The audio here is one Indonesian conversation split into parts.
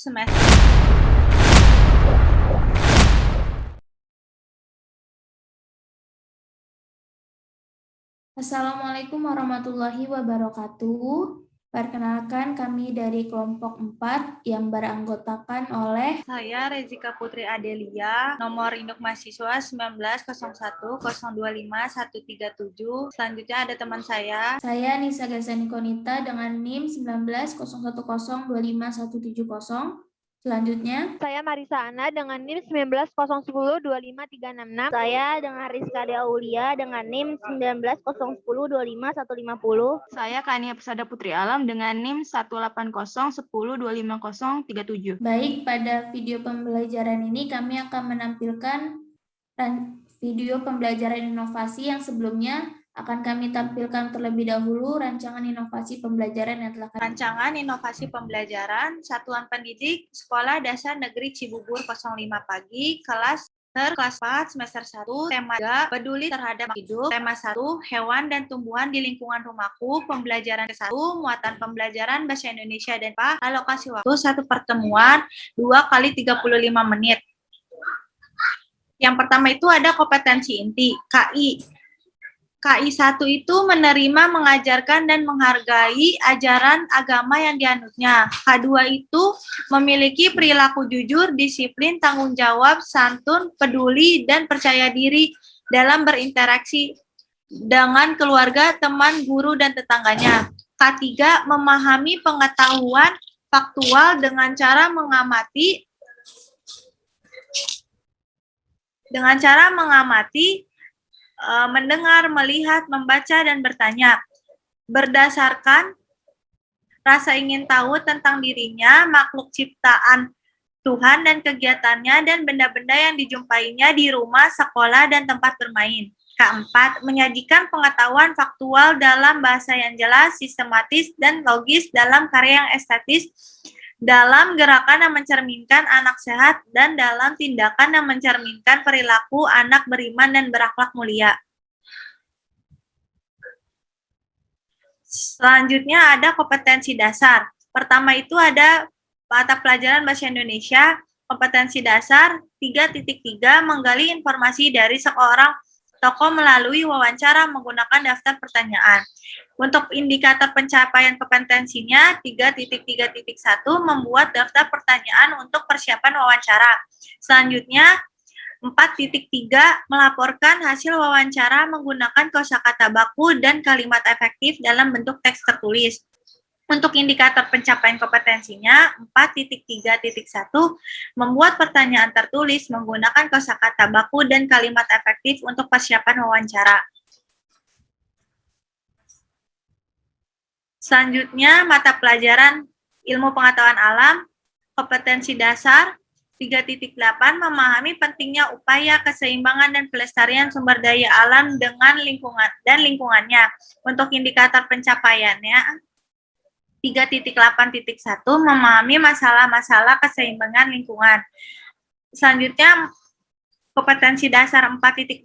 semester. Assalamualaikum warahmatullahi wabarakatuh. Perkenalkan kami dari kelompok 4 yang beranggotakan oleh Saya Rezika Putri Adelia, nomor induk mahasiswa 1901025137. Selanjutnya ada teman saya. Saya Nisa Gasani Konita dengan NIM 190110257170. Selanjutnya, Saya Marisa Ana dengan NIM 1901025366. Saya dengan Rizka Aulia dengan NIM 190110255150. Saya Kania Pesada Putri Alam dengan NIM 18010255037. baik, pada video pembelajaran ini kami akan menampilkan video pembelajaran inovasi yang sebelumnya akan kami tampilkan terlebih dahulu rancangan inovasi pembelajaran yang telah kami Rancangan inovasi pembelajaran Satuan Pendidik Sekolah Dasar Negeri Cibubur 05 Pagi, kelas 4 semester 1, tema 3, peduli terhadap hidup, tema 1, hewan dan tumbuhan di lingkungan rumahku, pembelajaran ke-1, muatan pembelajaran bahasa Indonesia dan PA, alokasi waktu 1 pertemuan 2 kali 35 menit. Yang pertama itu ada kompetensi inti, KI. KI 1 itu menerima, mengajarkan, dan menghargai ajaran agama yang dianutnya. K2 itu memiliki perilaku jujur, disiplin, tanggung jawab, santun, peduli, dan percaya diri dalam berinteraksi dengan keluarga, teman, guru, dan tetangganya. K3 memahami pengetahuan faktual dengan cara mengamati mendengar, melihat, membaca, dan bertanya. Berdasarkan rasa ingin tahu tentang dirinya, makhluk ciptaan Tuhan dan kegiatannya, dan benda-benda yang dijumpainya di rumah, sekolah, dan tempat bermain. Keempat, menyajikan pengetahuan faktual dalam bahasa yang jelas, sistematis, dan logis dalam karya yang estetis, dalam gerakan yang mencerminkan anak sehat, dan dalam tindakan yang mencerminkan perilaku anak beriman dan berakhlak mulia. Selanjutnya ada kompetensi dasar. Pertama itu ada mata pelajaran bahasa Indonesia, kompetensi dasar 3.3, menggali informasi dari seorang tokoh melalui wawancara menggunakan daftar pertanyaan. Untuk indikator pencapaian kompetensinya 3.3.1, membuat daftar pertanyaan untuk persiapan wawancara. Selanjutnya 4.3, melaporkan hasil wawancara menggunakan kosakata baku dan kalimat efektif dalam bentuk teks tertulis. Untuk indikator pencapaian kompetensinya 4.3.1, membuat pertanyaan tertulis menggunakan kosakata baku dan kalimat efektif untuk persiapan wawancara. Selanjutnya, mata pelajaran ilmu pengetahuan alam, kompetensi dasar 3.8, memahami pentingnya upaya keseimbangan dan pelestarian sumber daya alam dengan lingkungannya. Untuk indikator pencapaiannya 3.8.1, memahami masalah-masalah keseimbangan lingkungan. Selanjutnya, kompetensi dasar 4.8,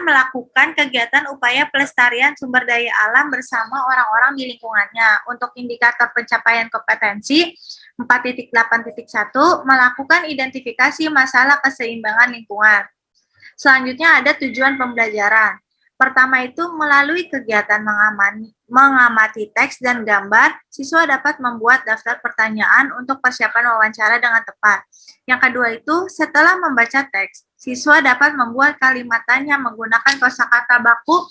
melakukan kegiatan upaya pelestarian sumber daya alam bersama orang-orang di lingkungannya. Untuk indikator pencapaian kompetensi 4.8.1, melakukan identifikasi masalah keseimbangan lingkungan. Selanjutnya ada tujuan pembelajaran. Pertama itu melalui kegiatan mengamati teks dan gambar, siswa dapat membuat daftar pertanyaan untuk persiapan wawancara dengan tepat. Yang kedua itu setelah membaca teks, siswa dapat membuat kalimat tanya menggunakan kosakata baku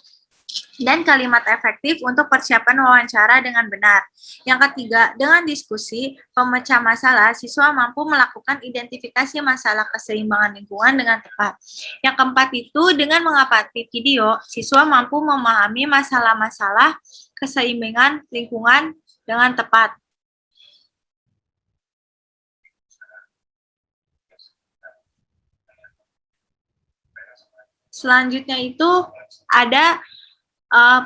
dan kalimat efektif untuk persiapan wawancara dengan benar. Yang ketiga, dengan diskusi pemecah masalah, siswa mampu melakukan identifikasi masalah keseimbangan lingkungan dengan tepat. Yang keempat itu, dengan mengamati video, siswa mampu memahami masalah-masalah keseimbangan lingkungan dengan tepat. Selanjutnya itu ada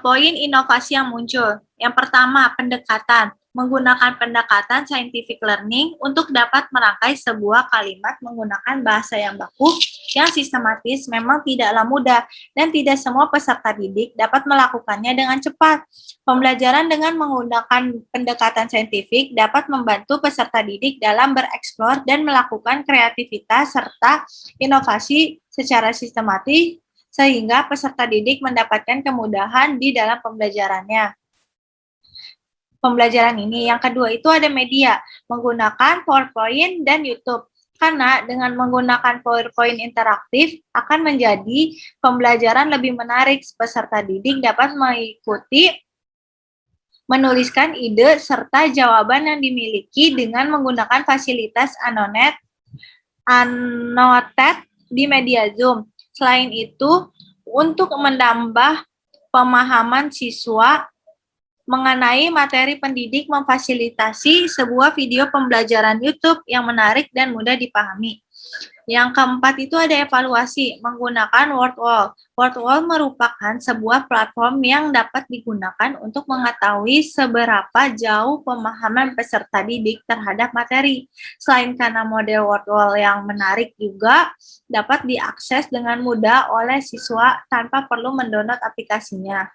poin inovasi yang muncul. Yang pertama, pendekatan. menggunakan pendekatan scientific learning untuk dapat merangkai sebuah kalimat menggunakan bahasa yang baku, yang sistematis memang tidaklah mudah dan tidak semua peserta didik dapat melakukannya dengan cepat. Pembelajaran dengan menggunakan pendekatan saintifik dapat membantu peserta didik dalam bereksplor dan melakukan kreativitas serta inovasi secara sistematis sehingga peserta didik mendapatkan kemudahan di dalam pembelajarannya. Pembelajaran ini. Yang kedua itu ada media, menggunakan PowerPoint dan YouTube. Karena dengan menggunakan PowerPoint interaktif akan menjadi pembelajaran lebih menarik. Peserta didik dapat mengikuti, menuliskan ide serta jawaban yang dimiliki dengan menggunakan fasilitas Annotate di media Zoom. Selain itu, untuk menambah pemahaman siswa mengenai materi pendidik memfasilitasi sebuah video pembelajaran YouTube yang menarik dan mudah dipahami. Yang keempat itu ada evaluasi menggunakan Wordwall. Wordwall merupakan sebuah platform yang dapat digunakan untuk mengetahui seberapa jauh pemahaman peserta didik terhadap materi. Selain karena model Wordwall yang menarik juga dapat diakses dengan mudah oleh siswa tanpa perlu mendownload aplikasinya.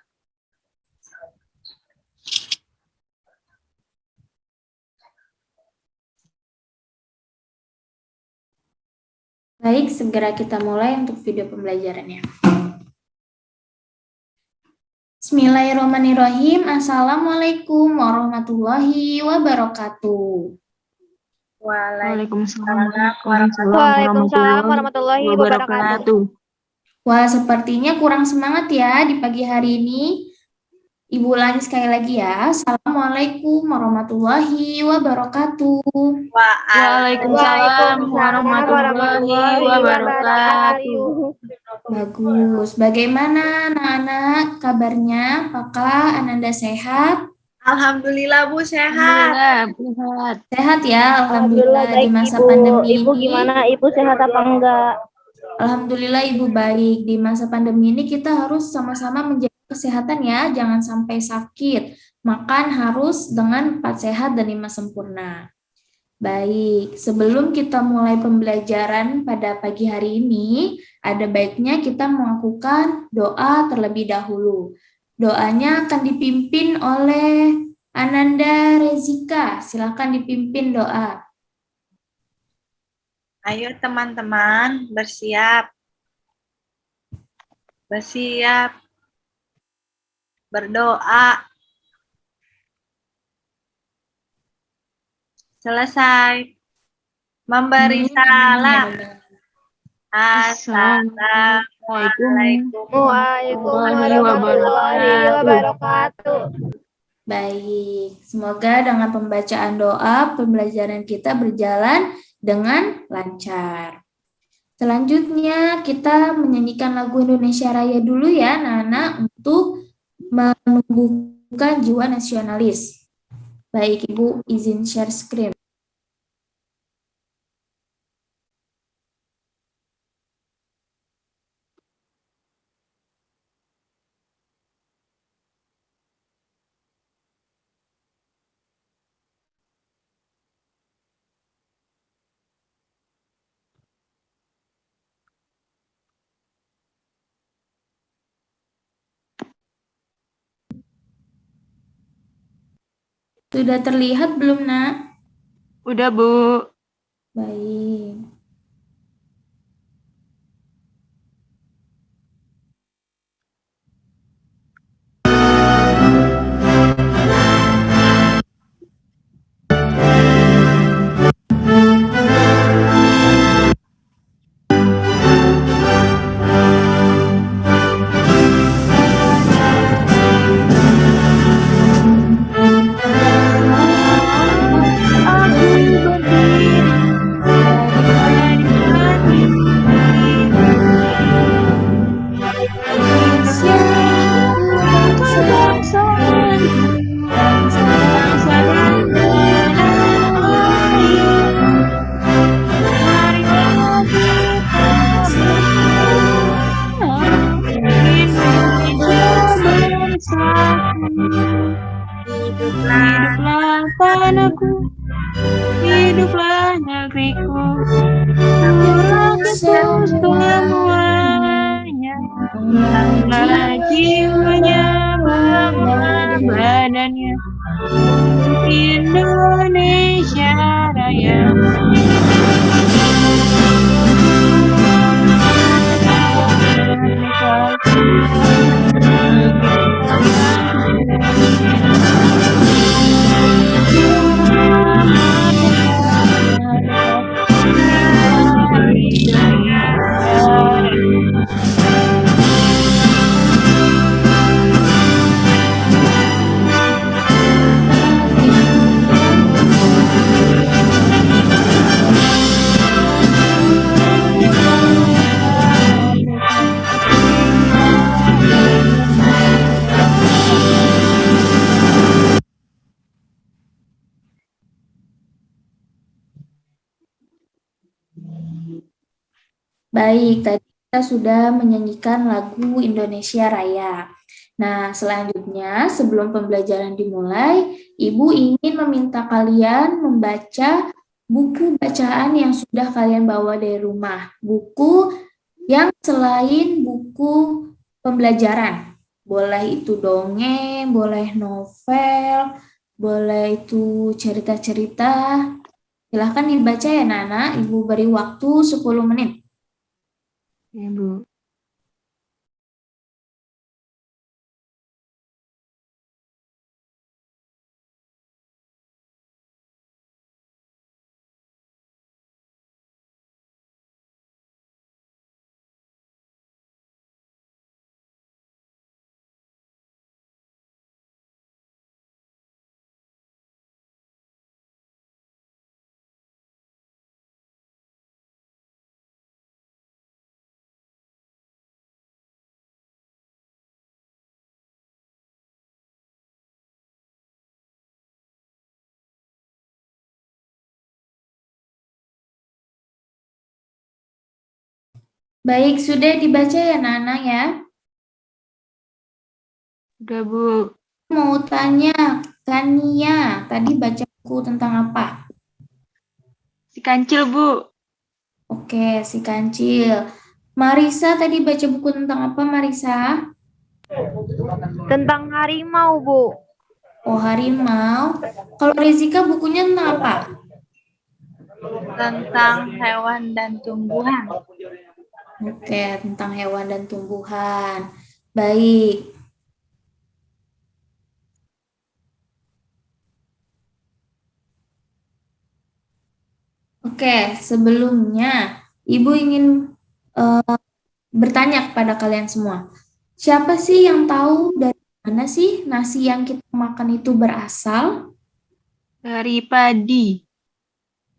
Baik, segera kita mulai untuk video pembelajarannya. Bismillahirrahmanirrahim. Assalamualaikum warahmatullahi wabarakatuh. Waalaikumsalam Waalaikumsalam warahmatullahi wabarakatuh. Wah, sepertinya kurang semangat ya di pagi hari ini. Ibu ulangi sekali lagi ya. Assalamualaikum warahmatullahi wabarakatuh. Waalaikumsalam warahmatullahi wabarakatuh. Bagus. Bagaimana anak-anak kabarnya? Apakah Ananda sehat? Alhamdulillah Bu sehat. Alhamdulillah, sehat. Sehat ya, alhamdulillah baik di masa Ibu. pandemi Ibu ini. gimana? Ibu sehat apa enggak? Alhamdulillah Ibu baik. Di masa pandemi ini kita harus sama-sama menjaga kesehatan ya, jangan sampai sakit. Makan harus dengan 4 sehat dan 5 sempurna. Baik, sebelum kita mulai pembelajaran pada pagi hari ini, ada baiknya kita melakukan doa terlebih dahulu. Doanya akan dipimpin oleh Ananda Rezika. Silakan dipimpin doa. Ayo teman-teman, bersiap. Bersiap. Berdoa. Selesai. Memberi salam. Assalamualaikum Waalaikumsalam warahmatullahi wabarakatuh. Baik, semoga dengan pembacaan doa pembelajaran kita berjalan dengan lancar. Selanjutnya kita menyanyikan lagu Indonesia Raya dulu ya anak-anak untuk menumbuhkan jiwa nasionalis. Baik, Ibu izin share screen. Sudah terlihat belum, Nak? Udah, Bu. Baik. Aku berdiri kafiku. Orang itu semuanya, bangga jiwanya, bangga badannya, untuk Indonesia Raya. Baik, tadi kita sudah menyanyikan lagu Indonesia Raya. Nah, selanjutnya sebelum pembelajaran dimulai, Ibu ingin meminta kalian membaca buku bacaan yang sudah kalian bawa dari rumah. Buku yang selain buku pembelajaran. Boleh itu dongeng, boleh novel, boleh itu cerita-cerita. Silahkan dibaca ya, Nana. Ibu beri waktu 10 menit. Ya, Bu. Baik, sudah dibaca ya Nana ya. Udah, Bu. Mau tanya, Kania, tadi baca buku tentang apa? Si Kancil, Bu. Oke, si Kancil. Marisa tadi baca buku tentang apa, Marisa? Tentang harimau, Bu. Oh, harimau. Kalau Rizika bukunya tentang apa? Tentang hewan dan tumbuhan. Oke, tentang hewan dan tumbuhan. Baik. Oke, sebelumnya Ibu ingin bertanya kepada kalian semua. Siapa sih yang tahu dari mana sih nasi yang kita makan itu berasal? Dari padi.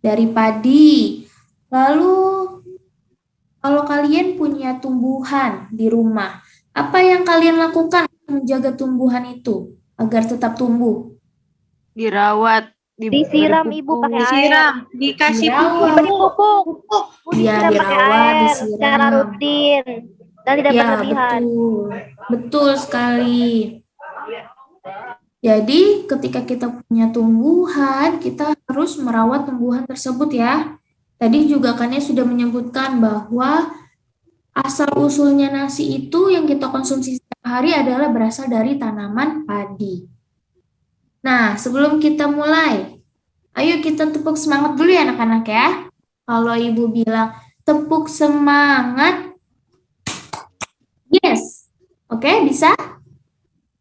Dari padi. Lalu, kalau kalian punya tumbuhan di rumah, apa yang kalian lakukan untuk menjaga tumbuhan itu agar tetap tumbuh? Dirawat. Disiram, Ibu, pupuk. pakai air. Disiram, dikasih Dirawat. Diberi pupuk. pupuk. Bu, Ya, disiram pakai dirawat, air disiram. secara rutin dan tidak Ya, berlebihan. betul. Betul sekali. Jadi, ketika kita punya tumbuhan, kita harus merawat tumbuhan tersebut ya. Tadi juga Kania sudah menyebutkan bahwa asal-usulnya nasi itu yang kita konsumsi setiap hari adalah berasal dari tanaman padi. Nah, sebelum kita mulai, ayo kita tepuk semangat dulu ya anak-anak ya. Kalau Ibu bilang tepuk semangat, yes. Oke, bisa?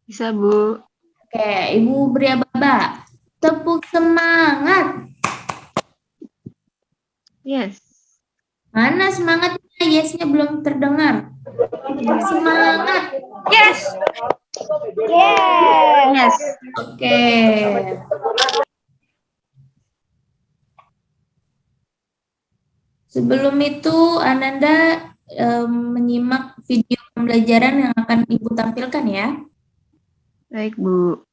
Bisa, Bu. Oke, Ibu beri aba-aba. Tepuk semangat. Yes. Mana semangatnya? Yes-nya belum terdengar. Semangat. Yes. Yes. Yes. Oke. Sebelum itu, Ananda menyimak video pembelajaran yang akan Ibu tampilkan ya. Baik, Bu.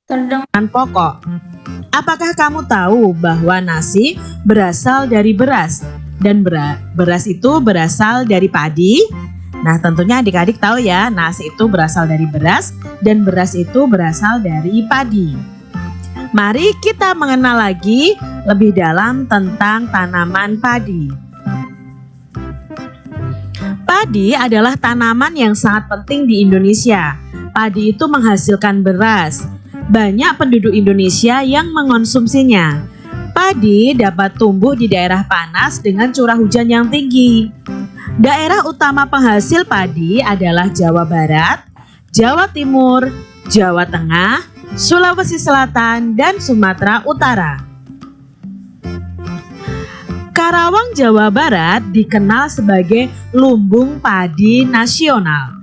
Terdengar. Bahan pokok. Apakah kamu tahu bahwa nasi berasal dari beras dan beras itu berasal dari padi? Nah, tentunya adik-adik tahu ya, nasi itu berasal dari beras dan beras itu berasal dari padi. Mari kita mengenal lagi lebih dalam tentang tanaman padi. Padi adalah tanaman yang sangat penting di Indonesia. Padi itu menghasilkan beras. Banyak penduduk Indonesia yang mengonsumsinya. Padi dapat tumbuh di daerah panas dengan curah hujan yang tinggi. Daerah utama penghasil padi adalah Jawa Barat, Jawa Timur, Jawa Tengah, Sulawesi Selatan, dan Sumatera Utara. Karawang, Jawa Barat dikenal sebagai lumbung padi nasional.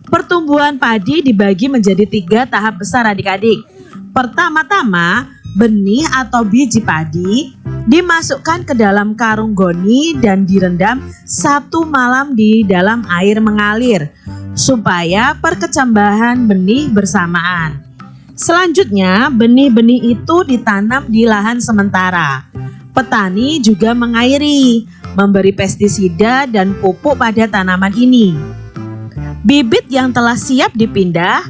Pertumbuhan padi dibagi menjadi 3 tahap besar adik-adik. Pertama-tama, benih atau biji padi dimasukkan ke dalam karung goni dan direndam 1 malam di dalam air mengalir supaya perkecambahan benih bersamaan. Selanjutnya, benih-benih itu ditanam di lahan sementara. Petani juga mengairi, memberi pestisida dan pupuk pada tanaman ini. Bibit yang telah siap dipindah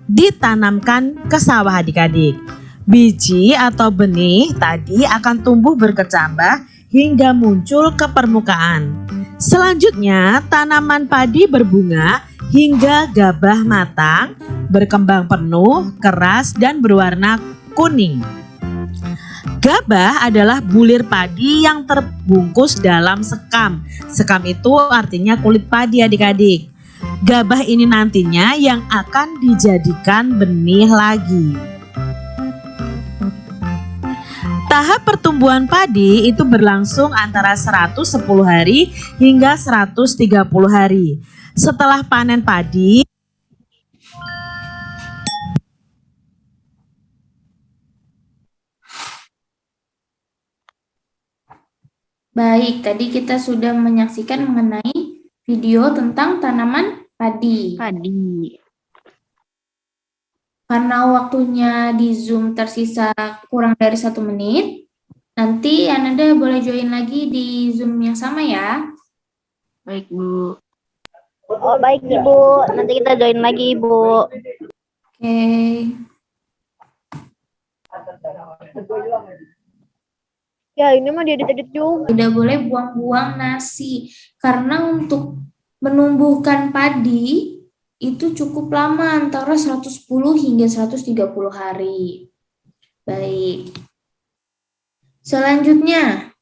ditanamkan ke sawah adik-adik. Biji atau benih tadi akan tumbuh berkecambah hingga muncul ke permukaan. Selanjutnya, tanaman padi berbunga hingga gabah matang, berkembang penuh, keras, dan berwarna kuning. Gabah adalah bulir padi yang terbungkus dalam sekam. Sekam itu artinya kulit padi adik-adik. Gabah ini nantinya yang akan dijadikan benih lagi. Tahap pertumbuhan padi itu berlangsung antara 110 hari hingga 130 hari. Setelah panen padi, Baik, tadi kita sudah menyaksikan mengenai video tentang tanaman padi. Padi. Karena waktunya di Zoom tersisa kurang dari 1 menit, nanti Ananda boleh join lagi di Zoom yang sama ya. Baik, Bu. Oh, baik Ibu. Nanti kita join lagi, Ibu. Oke. Ya, ini mah diedit-edit juga. Tidak boleh buang-buang nasi. Karena untuk menumbuhkan padi itu cukup lama, antara 110 hingga 130 hari. Baik. Selanjutnya,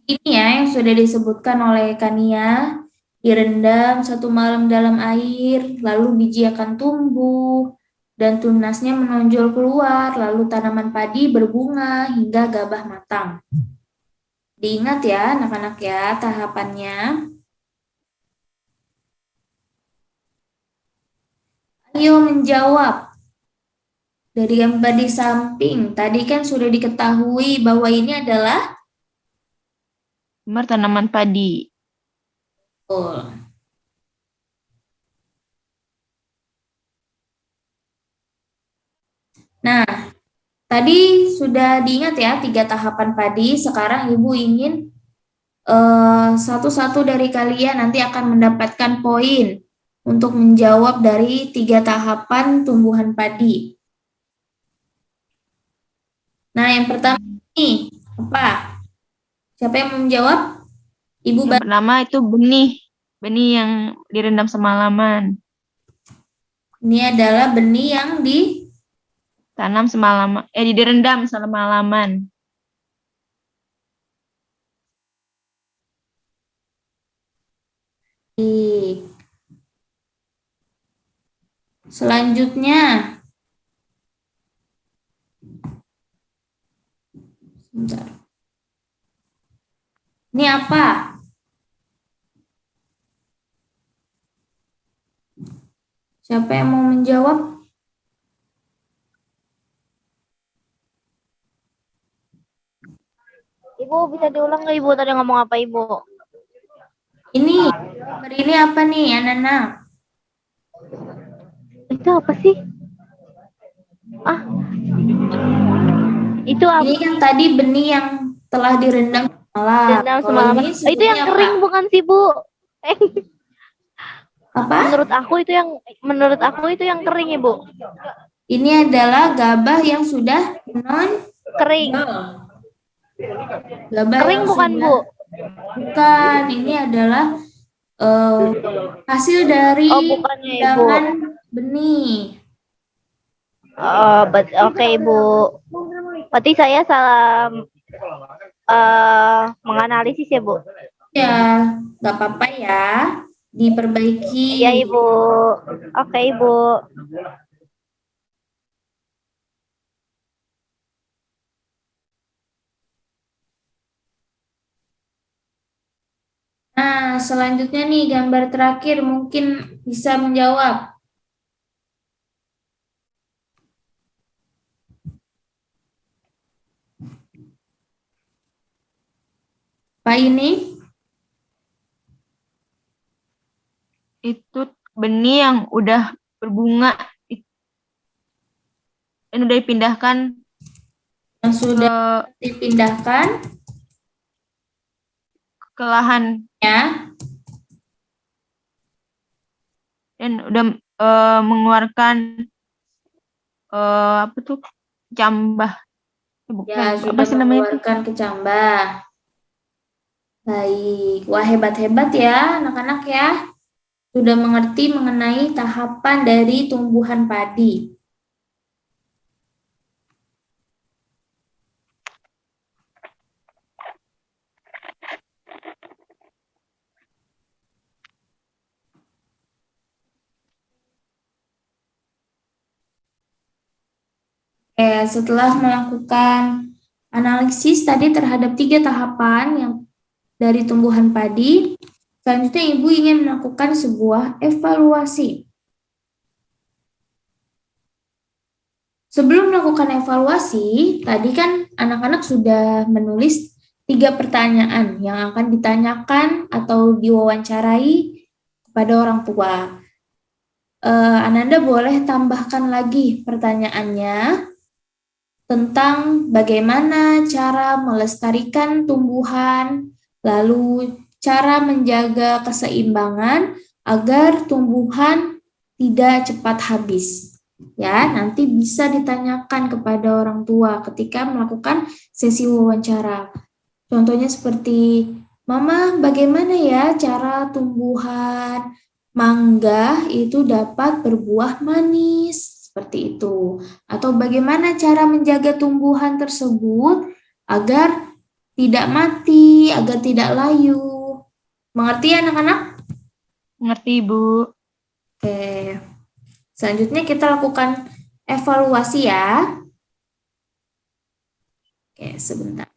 ini ya yang sudah disebutkan oleh Kania, direndam 1 malam dalam air, lalu biji akan tumbuh, dan tunasnya menonjol keluar, lalu tanaman padi berbunga hingga gabah matang. Diingat ya anak-anak ya tahapannya. Ayo menjawab. Dari gambar di samping, tadi kan sudah diketahui bahwa ini adalah Benar, tanaman padi. betul. Nah, tadi sudah diingat ya 3 tahapan padi. Sekarang Ibu ingin satu-satu dari kalian nanti akan mendapatkan poin untuk menjawab dari 3 tahapan tumbuhan padi. Nah, yang pertama ini apa? Siapa yang mau menjawab? Ibu Yang pertama itu benih. Benih yang direndam semalaman. Ini adalah benih yang Tanam semalaman. Direndam semalaman. selanjutnya. Sebentar. Ini apa? Siapa yang mau menjawab? Ibu bisa diulang nggak Ibu tadi ngomong apa Ibu? Ini, gambar ini apa nih, anak-anak? Itu apa sih? Ah, itu apa? Ini yang tadi benih yang telah direndam semalam. Dendam Kalau semalaman. ini Itu yang sebutnya apa? kering bukan sih Bu? Eh, Apa? menurut aku itu yang kering Ibu. Ini adalah gabah yang sudah non Kering. gabah Kering yang bukan sudah Bu? bukan. Ini adalah hasil dari Oh bukannya Ibu. rendaman benih. Oke Ibu. Berarti saya salah menganalisis ya Bu. Ya, nggak apa-apa ya. Diperbaiki. Iya Ibu. Oke Ibu. Nah, selanjutnya nih gambar terakhir mungkin bisa menjawab. Pak ini Itu benih yang udah berbunga dan udah dipindahkan yang ke sudah dipindahkan lahan ya. dan udah mengeluarkan apa tuh jambah. Bukan, Ya, apa sudah sih namanya tuh? mengeluarkan kecambah. Baik, wah hebat-hebat ya anak-anak ya. Sudah mengerti mengenai tahapan dari tumbuhan padi. Setelah melakukan analisis tadi terhadap 3 tahapan yang dari tumbuhan padi, selanjutnya Ibu ingin melakukan sebuah evaluasi. Sebelum melakukan evaluasi, tadi kan anak-anak sudah menulis 3 pertanyaan yang akan ditanyakan atau diwawancarai kepada orang tua. Ananda boleh tambahkan lagi pertanyaannya tentang bagaimana cara melestarikan tumbuhan, lalu cara menjaga keseimbangan agar tumbuhan tidak cepat habis. Ya, nanti bisa ditanyakan kepada orang tua ketika melakukan sesi wawancara. Contohnya seperti, Mama, bagaimana ya cara tumbuhan mangga itu dapat berbuah manis? Seperti itu. Atau bagaimana cara menjaga tumbuhan tersebut agar tidak mati, agar tidak layu. Mengerti anak-anak? Ngerti, Bu. Oke. Selanjutnya kita lakukan evaluasi ya. Oke, sebentar.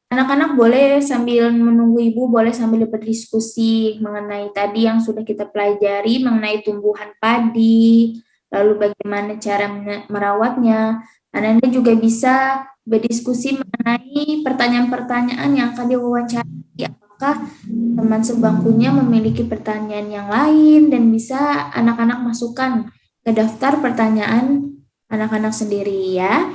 Anak-anak boleh sambil menunggu ibu, boleh sambil berdiskusi mengenai tadi yang sudah kita pelajari mengenai tumbuhan padi, lalu bagaimana cara merawatnya. Anda juga bisa berdiskusi mengenai pertanyaan-pertanyaan yang akan diwawancarai. Apakah teman sebangkunya memiliki pertanyaan yang lain dan bisa anak-anak masukkan ke daftar pertanyaan anak-anak sendiri ya.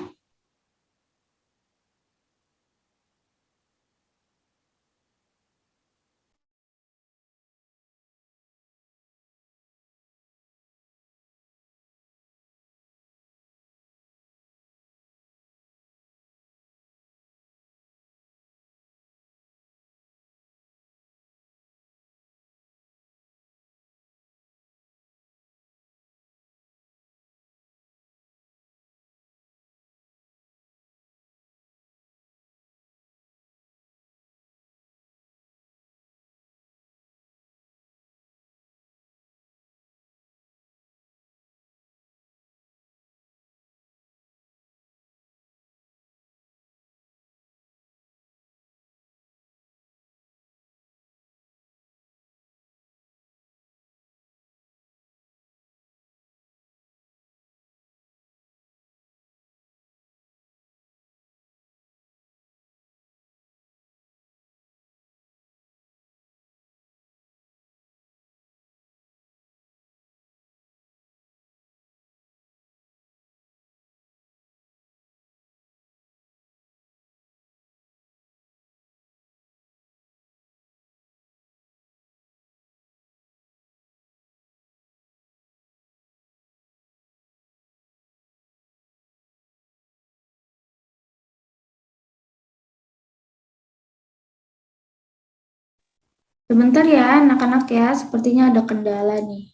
Sebentar ya anak-anak ya, sepertinya ada kendala nih.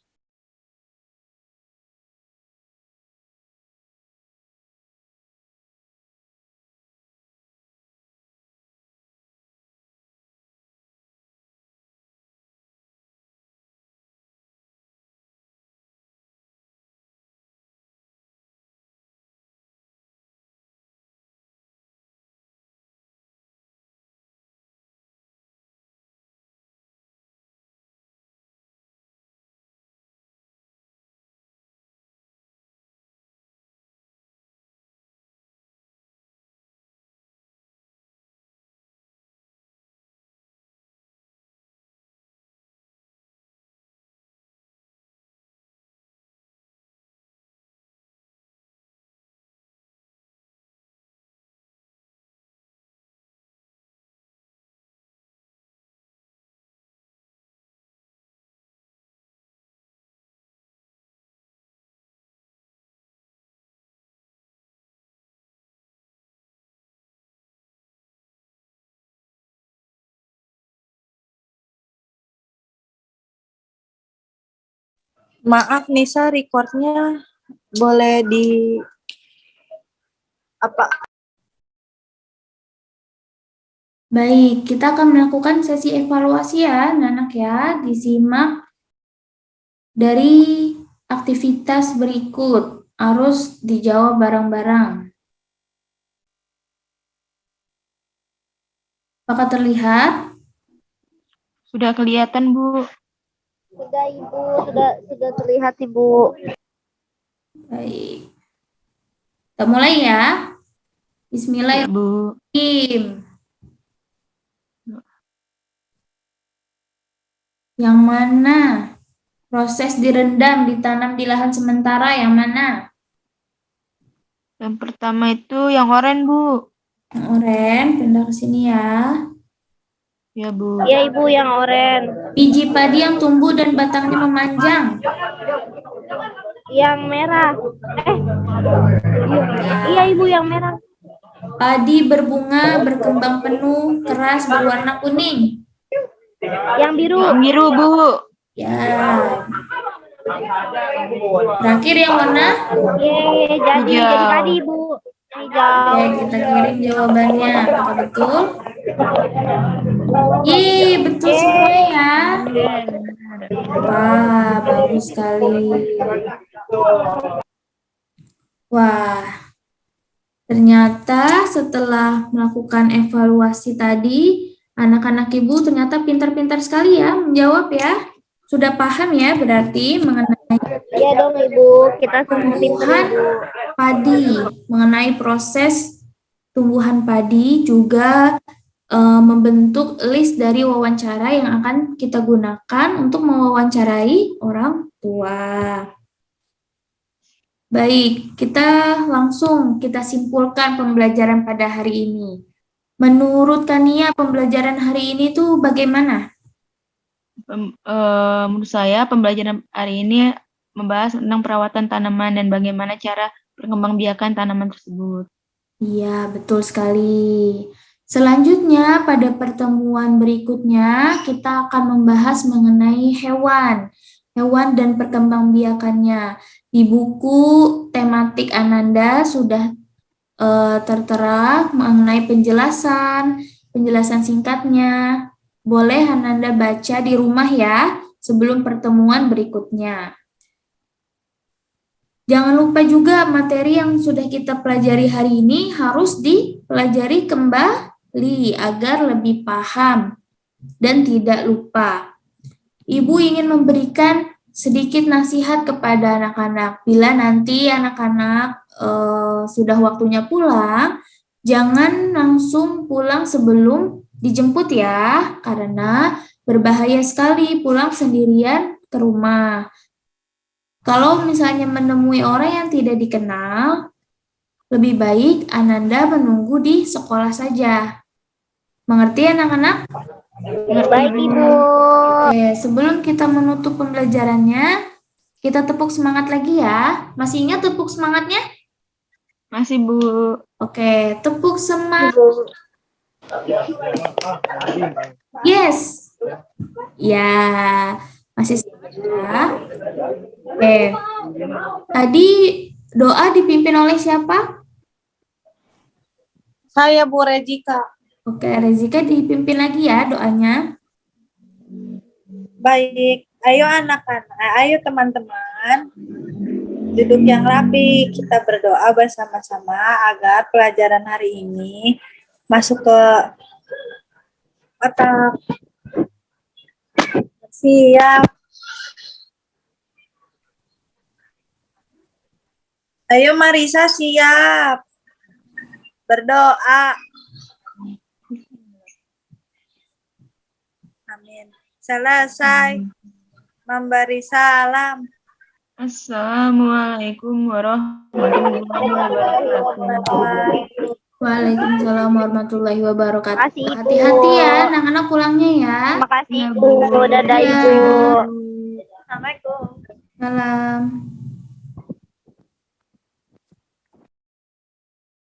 Maaf Nisa, recordnya boleh di apa? Baik, kita akan melakukan sesi evaluasi ya, anak-anak ya. Disimak dari aktivitas berikut. Harus dijawab bareng-bareng. Apakah terlihat? Sudah kelihatan, Bu. Sudah Ibu, sudah terlihat Ibu. Baik. Kita mulai ya. Ya, Bismillahirrahmanirrahim. Bu. Yang mana? Proses direndam, ditanam di lahan sementara yang mana? Yang pertama itu yang oranye, Bu. Yang oranye, pindah ke sini ya. Ya, Bu. Iya Ibu, yang oranye. Biji padi yang tumbuh dan batangnya memanjang. Yang merah. Iya Ibu, yang merah. Padi berbunga, berkembang penuh, keras, berwarna kuning. Yang biru. Yang biru, Bu. Ya. Terakhir yang mana? Yeay, jadi Hijau. tadi Ibu. Hijau. Oke, kita kirim jawabannya. Apakah betul? Ih, betul semua ya. Wah, bagus sekali. Wah, ternyata setelah melakukan evaluasi tadi, anak-anak ibu ternyata pintar-pintar sekali ya menjawab ya. Sudah paham ya berarti mengenai Iya dong Ibu, kita semua pintar tumbuhan Ibu. padi, mengenai proses tumbuhan padi, juga membentuk list dari wawancara yang akan kita gunakan untuk mewawancarai orang tua. Baik, kita simpulkan pembelajaran pada hari ini. Menurut Kania, pembelajaran hari ini tuh bagaimana? Menurut saya pembelajaran hari ini membahas tentang perawatan tanaman dan bagaimana cara perkembangbiakan tanaman tersebut. Iya, betul sekali. Selanjutnya, pada pertemuan berikutnya, kita akan membahas mengenai hewan dan perkembangbiakannya. Di buku tematik Ananda sudah tertera mengenai penjelasan singkatnya. Boleh Ananda baca di rumah ya, sebelum pertemuan berikutnya. Jangan lupa juga materi yang sudah kita pelajari hari ini harus dipelajari kembali agar lebih paham dan tidak lupa. Ibu ingin memberikan sedikit nasihat kepada anak-anak. Bila nanti anak-anak sudah waktunya pulang, jangan langsung pulang sebelum dijemput ya, karena berbahaya sekali pulang sendirian ke rumah. Kalau misalnya menemui orang yang tidak dikenal, lebih baik Ananda menunggu di sekolah saja. Mengerti anak-anak? Baik Ibu. Oke, sebelum kita menutup pembelajarannya, kita tepuk semangat lagi ya. Masih ingat tepuk semangatnya? Masih, Bu. Oke, tepuk semangat. Yes. Ya, masih sehat ya. Oke. Tadi doa dipimpin oleh siapa? Saya Bu Rejika. Oke, Rezika dipimpin lagi ya doanya. Baik, ayo anak-anak, ayo teman-teman, duduk yang rapi. Kita berdoa bersama-sama agar pelajaran hari ini masuk ke otak. Siap. Ayo Marisa, siap. Berdoa. Amin. Selesai memberi salam. Assalamualaikum warahmatullahi wabarakatuh. Waalaikumsalam warahmatullahi wabarakatuh. Makasih, Ibu. Hati-hati ya anak-anak pulangnya ya. Terima kasih Ya, Ibu. Bu. Dadah Iya. Ibu. Assalamualaikum. Salam.